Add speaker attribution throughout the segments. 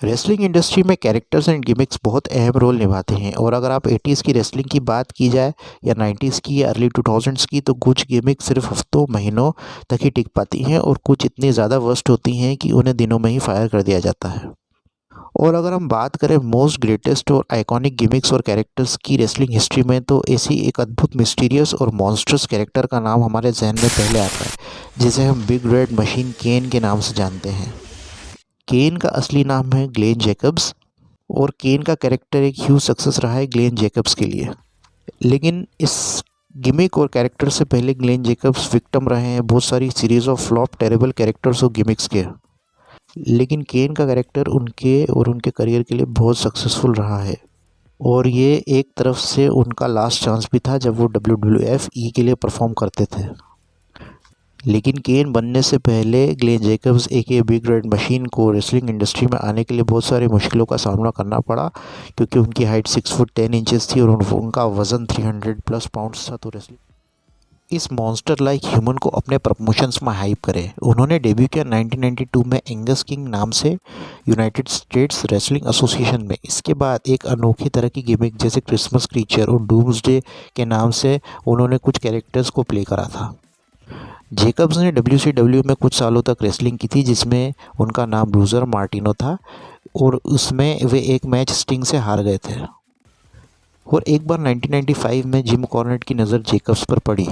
Speaker 1: Wrestling industry में characters and gimmicks बहुत अहम रोल निभाते हैं और अगर आप 80s की रेसलिंग की बात की जाए या 90s की या अर्ली 2000s की तो कुछ गिमिक्स सिर्फ हफ्तों महीनों तक ही टिक पाती हैं और कुछ इतनी ज़्यादा वर्स्ट होती हैं कि उन्हें दिनों में ही फायर कर दिया जाता है। और अगर हम बात करें मोस्ट ग्रेटेस्ट और आइकॉनिक गिमिक्स और कैरेक्टर्स की रेसलिंग हिस्ट्री में तो ऐसी एक अद्भुत मिस्टीरियस और मॉन्स्टर्स कैरेक्टर का नाम हमारे जहन में पहले आता है, जिसे हम बिग रेड मशीन केन के नाम से जानते हैं। केन का असली नाम है ग्लेन जैकब्स और केन का कैरेक्टर एक ह्यूज सक्सेस रहा है ग्लेन जैकब्स के लिए। लेकिन इस गिमिक और कैरेक्टर से पहले ग्लेन जैकब्स विक्टिम रहे हैं बहुत सारी series of flop terrible characters और गिमिक्स के। लेकिन केन का कैरेक्टर उनके और उनके करियर के लिए बहुत सक्सेसफुल रहा है और ये एक तरफ से उनका लास्ट चांस भी था जब वो WWE के लिए परफॉर्म करते थे। लेकिन केन बनने से पहले ग्लेन जैकब्स एके बिग रेड मशीन को रेसलिंग इंडस्ट्री में आने के लिए बहुत सारी मुश्किलों का सामना करना पड़ा क्योंकि उनकी हाइट 6 फुट 10 इंचेस थी और उनका वज़न 300 प्लस पाउंड्स था। तो रेसलिंग इस मॉन्स्टर लाइक ह्यूमन को अपने प्रमोशंस में हाइप करे। उन्होंने डेब्यू किया 1992 में एंगस किंग नाम से यूनाइटेड स्टेट्स रेसलिंग एसोसिएशन में। इसके बाद एक अनोखी तरह की गिमिक जैसे क्रिसमस क्रीचर और डूम्सडे के नाम से उन्होंने कुछ कैरेक्टर्स को प्ले करा था। जैकब्स ने WCW में कुछ सालों तक रेसलिंग की थी जिसमें उनका नाम ब्रूजर मार्टिनो था और उसमें वे एक मैच स्टिंग से हार गए थे। और एक बार 1995 में जिम कॉर्नेट की नज़र जैकब्स पर पड़ी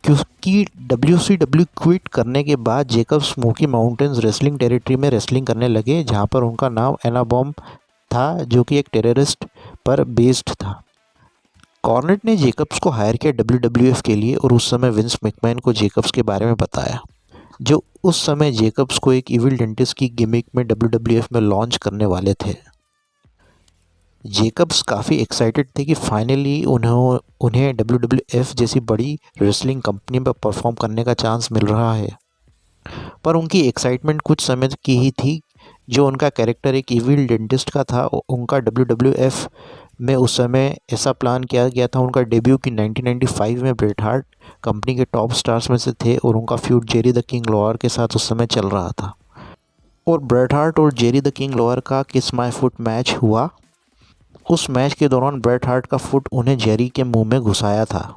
Speaker 1: क्योंकि WCW क्विट करने के बाद Jacobs smoky mountains wrestling territory में रेसलिंग करने लगे जहां पर उनका नाम एना बॉम्ब था जो कि एक टेररिस्ट पर बेस्ड था। कॉर्नेट ने जैकब्स को हायर किया WWF के लिए और उस समय विंस मैकमैन को जैकब्स के बारे में बताया जो उस समय जैकब्स को एक इविल डेंटिस्ट की गिमिक में WWF में लॉन्च करने वाले थे। जैकब्स काफ़ी एक्साइटेड थे कि फाइनली उन्हें WWF जैसी बड़ी रेसलिंग कंपनी में परफॉर्म करने का चांस मिल रहा है। पर उनकी एक्साइटमेंट कुछ समय की ही थी। जो उनका कैरेक्टर एक इविल डेंटिस्ट का था उनका WWF में उस समय ऐसा प्लान किया गया था। उनका डेब्यू की 1995 में ब्रेट हार्ट कंपनी के टॉप स्टार्स में से थे और उनका feud Jerry the King Lawler के साथ उस समय चल रहा था। और ब्रेट हार्ट और जेरी द किंग लॉयर का किस माय फुट मैच हुआ। उस मैच के दौरान ब्रेट हार्ट का फुट उन्हें जेरी के मुंह में घुसाया था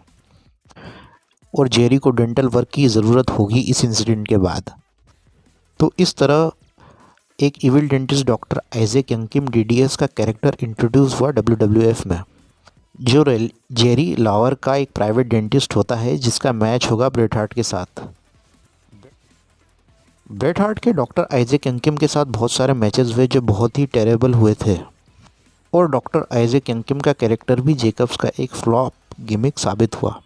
Speaker 1: और जेरी को डेंटल वर्क की ज़रूरत होगी इस इंसिडेंट के बाद। तो इस तरह एक evil dentist doctor Isaac Yankem DDS का कैरेक्टर इंट्रोड्यूस हुआ WWF में जो जेरी लॉवर का एक प्राइवेट डेंटिस्ट होता है जिसका मैच होगा ब्रेट हार्ट के साथ। ब्रेट हार्ट के डॉक्टर आइजैक यंकिम के साथ बहुत सारे मैचेस हुए जो बहुत ही टेरेबल हुए थे और डॉक्टर आइजैक यंकिम का कैरेक्टर भी जैकब्स का एक फ्लॉप गिमिक साबित हुआ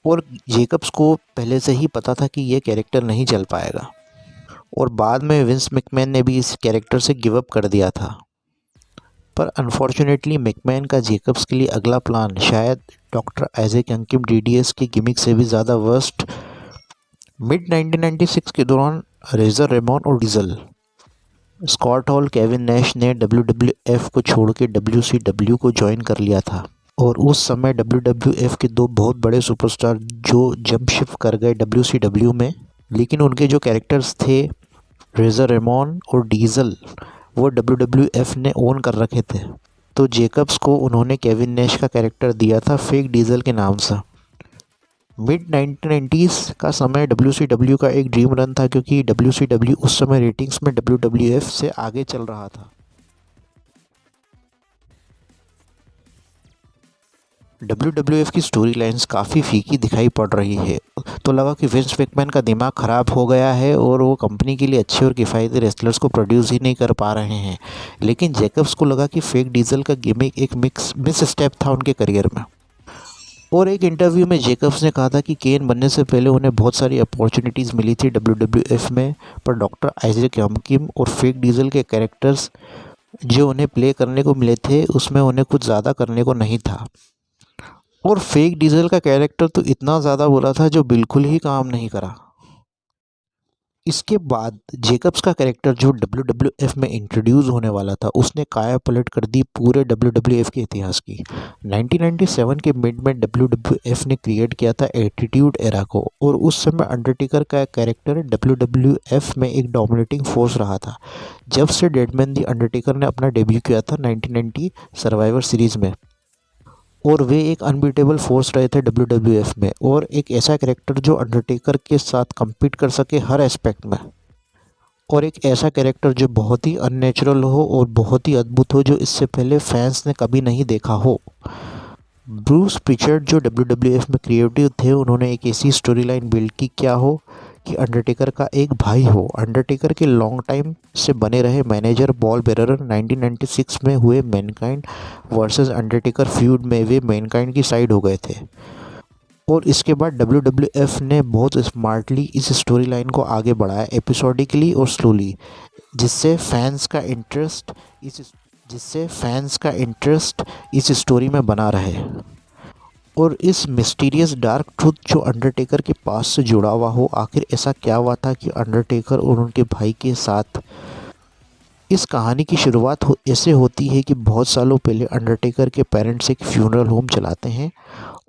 Speaker 1: और जैकब्स को पहले से ही पता था कि यह कैरेक्टर नहीं चल पाएगा और बाद में विंस मैकमैन ने भी इस कैरेक्टर से गिव अप कर दिया था। पर अनफॉर्चुनेटली मैकमैन का जैकब्स के लिए अगला प्लान शायद डॉक्टर आइजैक यंकिम DDS की गिमिक से भी ज़्यादा वर्स्ट। मिड 1996 के दौरान रेजर रेमॉन और Diesel Scott Hall Kevin Nash ने WWF को छोड़ के WCW को ज्वाइन कर लिया था और उस समय WWF के दो बहुत बड़े सुपरस्टार जो जंप शिफ्ट कर गए WCW में। लेकिन उनके जो कैरेक्टर्स थे रेजर रेमॉन और डीजल वो WWF ने ओन कर रखे थे। तो जैकब्स को उन्होंने केविन नैश का कैरेक्टर दिया था फेक डीजल के नाम से। मिड 1990s का समय WCW का एक ड्रीम रन था क्योंकि WCW उस समय रेटिंग्स में WWF से आगे चल रहा था। WWF की स्टोरी लाइन्स काफ़ी फीकी दिखाई पड़ रही है तो लगा कि विंस मैकमैन का दिमाग ख़राब हो गया है और वो कंपनी के लिए अच्छे और किफ़ायती रेसलर्स को प्रोड्यूस ही नहीं कर पा रहे हैं। लेकिन जैकब्स को लगा कि फेक डीजल का गिमिक एक मिस स्टेप था उनके करियर में। और एक इंटरव्यू में जैकब्स ने कहा था कि केन बनने से पहले उन्हें बहुत सारी अपॉर्चुनिटीज़ मिली थी WWF में पर डॉक्टर आइजैक यंकिम और फेक डीजल के कैरेक्टर्स जो उन्हें प्ले करने को मिले थे उसमें उन्हें कुछ ज़्यादा करने को नहीं था। और फेक डीजल का कैरेक्टर तो इतना ज़्यादा बुरा था जो बिल्कुल ही काम नहीं करा। इसके बाद जेकब्स का कैरेक्टर जो WWF में इंट्रोड्यूस होने वाला था, उसने काया पलट कर दी पूरे WWF के इतिहास की। 1997 के मिड में WWF ने क्रिएट किया था एटीट्यूड एरा को, और उस समय अंडरटेकर का कैरेक्टर WWF में एक डोमिनेटिंग फोर्स रहा था। जब से डेडमैन दी अंडरटेकर ने अपना डेब्यू किया था 1990 सर्वाइवर सीरीज़ में, और वे एक अनबीटेबल फोर्स रहे थे WWF में, और एक ऐसा कैरेक्टर जो अंडरटेकर के साथ compete कर सके हर एस्पेक्ट में, और एक ऐसा कैरेक्टर जो बहुत ही अननेचुरल हो और बहुत ही अद्भुत हो, जो इससे पहले फैंस ने कभी नहीं देखा हो। ब्रूस प्रिचर्ड जो WWF में क्रिएटिव थे, उन्होंने एक ऐसी स्टोरी लाइन बिल्ड की क्या हो कि अंडरटेकर का एक भाई हो। अंडरटेकर के लॉन्ग टाइम से बने रहे मैनेजर पॉल बेरर 1996 में हुए मैनकाइंड वर्सेस अंडरटेकर फ्यूड में वे मैनकाइंड की साइड हो गए थे, और इसके बाद WWF ने बहुत स्मार्टली इस स्टोरी लाइन को आगे बढ़ाया एपिसोडिकली और स्लोली, जिससे फैंस का इंटरेस्ट इस स्टोरी में बना रहे। और इस मिस्टीरियस डार्क ट्रूथ जो अंडरटेकर के पास से जुड़ा हुआ हो, आखिर ऐसा क्या हुआ था कि अंडरटेकर और उनके भाई के साथ। इस कहानी की शुरुआत ऐसे होती है कि बहुत सालों पहले अंडरटेकर के पेरेंट्स एक फ्यूनरल होम चलाते हैं,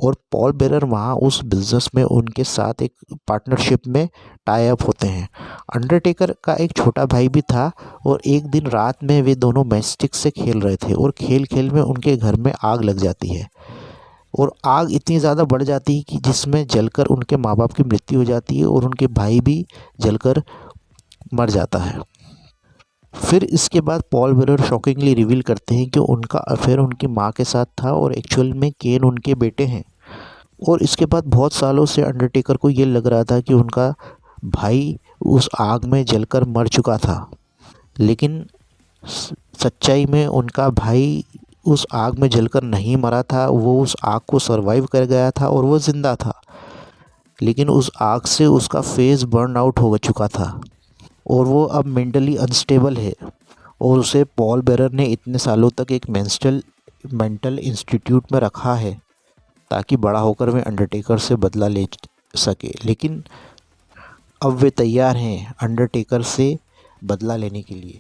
Speaker 1: और पॉल बेरर वहाँ उस बिज़नेस में उनके साथ एक पार्टनरशिप में टाई अप होते हैं। अंडरटेकर का एक छोटा भाई भी था, और एक दिन रात में वे दोनों मैचस्टिक से खेल रहे थे, और खेल खेल में उनके घर में आग लग जाती है, और आग इतनी ज़्यादा बढ़ जाती है कि जिसमें जलकर उनके माँ बाप की मृत्यु हो जाती है, और उनके भाई भी जलकर मर जाता है। फिर इसके बाद पॉल बेरर शॉकिंगली रिवील करते हैं कि उनका अफेयर उनकी माँ के साथ था, और एक्चुअल में केन उनके बेटे हैं। और इसके बाद बहुत सालों से अंडरटेकर को ये लग रहा था कि उनका भाई उस आग में जलकर मर चुका था, लेकिन सच्चाई में उनका भाई उस आग में जलकर नहीं मरा था। वो उस आग को सरवाइव कर गया था, और वो ज़िंदा था, लेकिन उस आग से उसका फेस बर्न आउट हो चुका था, और वो अब मेंटली अनस्टेबल है, और उसे पॉल बेरर ने इतने सालों तक एक मेंटल इंस्टीट्यूट में रखा है, ताकि बड़ा होकर वे अंडरटेकर से बदला ले सके। लेकिन अब वे तैयार हैं अंडरटेकर से बदला लेने के लिए।